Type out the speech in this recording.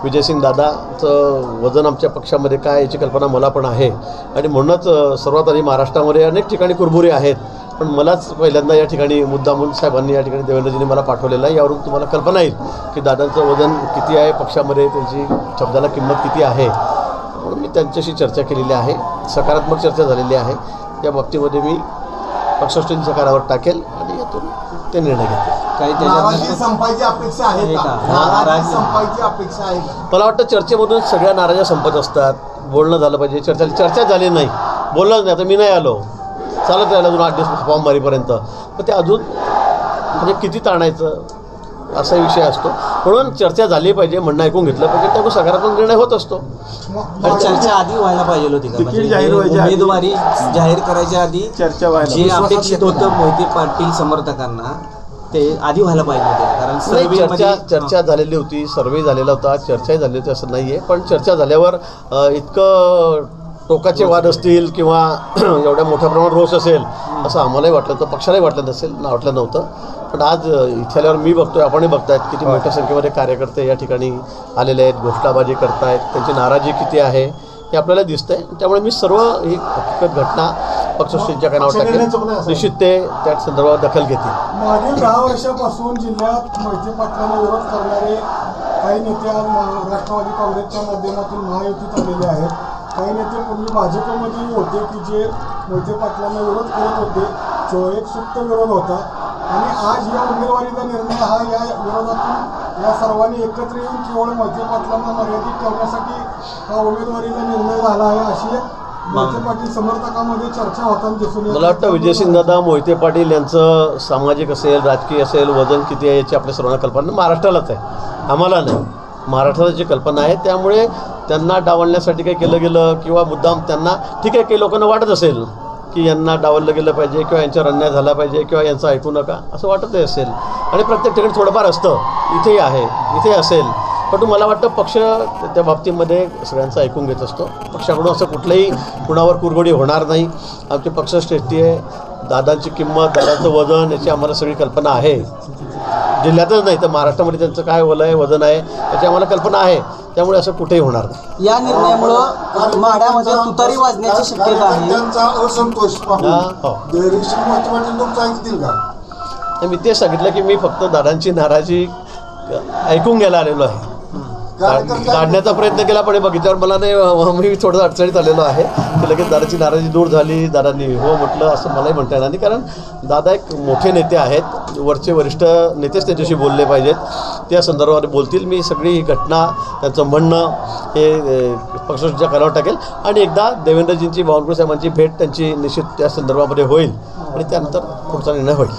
विजयसिंग दादाचं वजन आमच्या पक्षामध्ये काय याची कल्पना मला पण आहे आणि म्हणूनच सर्वात आधी महाराष्ट्रामध्ये अनेक ठिकाणी कुरबुरे आहेत, पण मलाच पहिल्यांदा या ठिकाणी मुद्दामून साहेबांनी या ठिकाणी देवेंद्रजींनी मला पाठवलेलं आहे। यावरून तुम्हाला कल्पना येईल की दादांचं वजन किती आहे, पक्षामध्ये त्यांची शब्दाला किंमत किती आहे। म्हणून मी त्यांच्याशी चर्चा केलेली आहे, सकारात्मक चर्चा झालेली आहे। या बाबतीमध्ये मी पक्षश्रेष्ठींच्या कानावर टाकेल आणि यातून ते निर्णय घेतील। काही त्याच्यात संपायची अपेक्षा आहे का? संपायची अपेक्षा आहे का? मला वाटतं चर्चेमधून सगळ्या नाराज्या संपत असतात, बोलणं झालं पाहिजे, चर्चा झाली नाही, बोललंच नाही, आता मी नाही आलो, चालत राहिलं अजून 8 दिवस फॉर्म भरीपर्यंत, पण ते अजून म्हणजे किती ताणायचं असा विषय असतो। म्हणून चर्चा झाली पाहिजे, म्हणणं ऐकून घेतलं पाहिजे, त्यामुळे सकारात्मक निर्णय होत असतो। चर्चा आधी व्हायला पाहिजे होती का? उमेदवारी जाहीर करायच्या आधी चर्चा व्हायला जे अपेक्षित होतं मोहिते पाटील समर्थकांना ते आधी व्हायला पाहिजे होते, कारण चर्चा झालेली होती, सर्वे झालेला होता, चर्चाही झाली होती असं नाही आहे, पण चर्चा झाल्यावर इतकं टोकाचे वाद असतील किंवा एवढ्या मोठ्या प्रमाणात रोष असेल असं आम्हालाही वाटलं होतं, पक्षालाही वाटलं नव्हतं। पण आज इथे आल्यावर मी बघतोय, आपणही बघतायत किती मोठ्या संख्येमध्ये कार्यकर्ते या ठिकाणी आलेले आहेत, घोषणाबाजी करतायत, त्यांची नाराजी किती आहे हे आपल्याला दिसतंय। त्यामुळे मी सर्व ही हकीकत घटना पक्षश्रेष्ठींच्या कानावर टाकेल, निश्चित ते त्या संदर्भात दखल घेतील। मागील 10 वर्षापासून जिल्ह्यात मोहिते पाटलांना विरोध करणारे काही नेते आज राष्ट्रवादी काँग्रेसच्या माध्यमातून महायुतीत आलेले आहेत। काही नेते पूर्वी भाजपमध्येही होते की जे मोहिते पाटलांना विरोध करत होते, जो एक सुप्त विरोध होता, आणि आज या उमेदवारीचा निर्णय हा या विरोधातून या सर्वांनी एकत्र येऊन केवळ मोहिते पाटलांना मर्यादित ठेवण्यासाठी हा उमेदवारीचा निर्णय झाला आहे, अशी मोहिते पाटील समर्थकांमध्ये चर्चा होताना दिसून येते। मला वाटतं विजयसिंग दादा मोहिते पाटील यांचं सामाजिक असेल, राजकीय असेल, वजन किती आहे याची आपल्या सर्वांना कल्पना महाराष्ट्रालाच आहे, आम्हाला नाही, महाराष्ट्राला जी कल्पना आहे। त्यामुळे त्यांना डावलण्यासाठी काही केलं गेलं किंवा मुद्दाम त्यांना ठीक आहे, काही लोकांना वाटत असेल की यांना डावललं गेलं पाहिजे किंवा यांच्यावर अन्याय झाला पाहिजे किंवा यांचं ऐकू नका असं वाटतही असेल, आणि प्रत्येक ठिकाणी थोडंफार असतं, इथेही आहे, इथे असेल, पण मला वाटतं पक्ष त्या बाबतीमध्ये सगळ्यांचं ऐकून घेत असतो। पक्षाकडून असं कुठलंही कुणावर कुरघोडी होणार नाही। आमची पक्षश्रेष्ठी आहे, दादांची किंमत, दादांचं वजन याची आम्हाला सगळी कल्पना आहे, जिल्ह्यातच नाही तर महाराष्ट्रामध्ये त्यांचं काय वजन आहे याची आम्हाला कल्पना आहे, त्यामुळे असं कुठेही होणार नाही। या निर्णयामुळं माड्यामध्ये तुतारी वाजण्याची शक्यता आहे। मी ते सांगितलं की मी फक्त दादांची नाराजी ऐकून घ्यायला आलेलो आहे, काढण्याचा प्रयत्न केला, पण बघितल्यावर मला नाही, मी थोडं अडचणीत आलेलो आहे की लगेच दादाची नाराजी दूर झाली, दादांनी हो म्हटलं असं मलाही म्हणता येणार नाही, कारण दादा एक मोठे नेते आहेत, वरचे वरिष्ठ नेतेच त्यांच्याशी बोलले पाहिजेत, त्या संदर्भात बोलतील। मी सगळी ही घटना, त्यांचं म्हणणं हे पक्षाच्या कानावर टाकेल आणि एकदा देवेंद्रजींची, बावनकुळे साहेबांची भेट त्यांची निश्चित त्या संदर्भामध्ये होईल आणि त्यानंतर पुढचा निर्णय होईल।